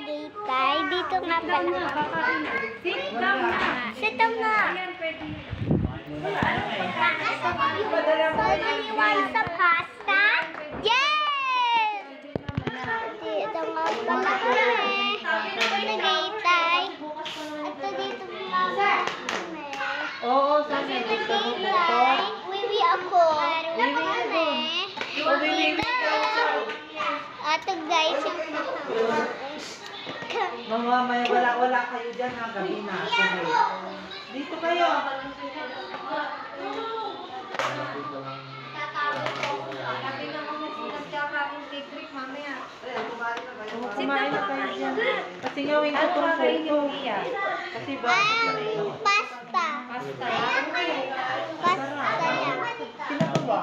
Tagaytay. Dito nga pala. Sit down na. Sit down na. So, you want sa pasta? Yes! Dito nga pala kami. Tagaytay. At dito nga pala kami. Oo, sana gusto mo ito. Wiwi ako. Dito. Ato guys. Mamaya wala kayo dyan ha, gabi na. Dito kayo. Kumain na kayo dyan. Kasi gawin ko itong photo. Kasi ba? Pasta. Pasta lang. Sino to ba?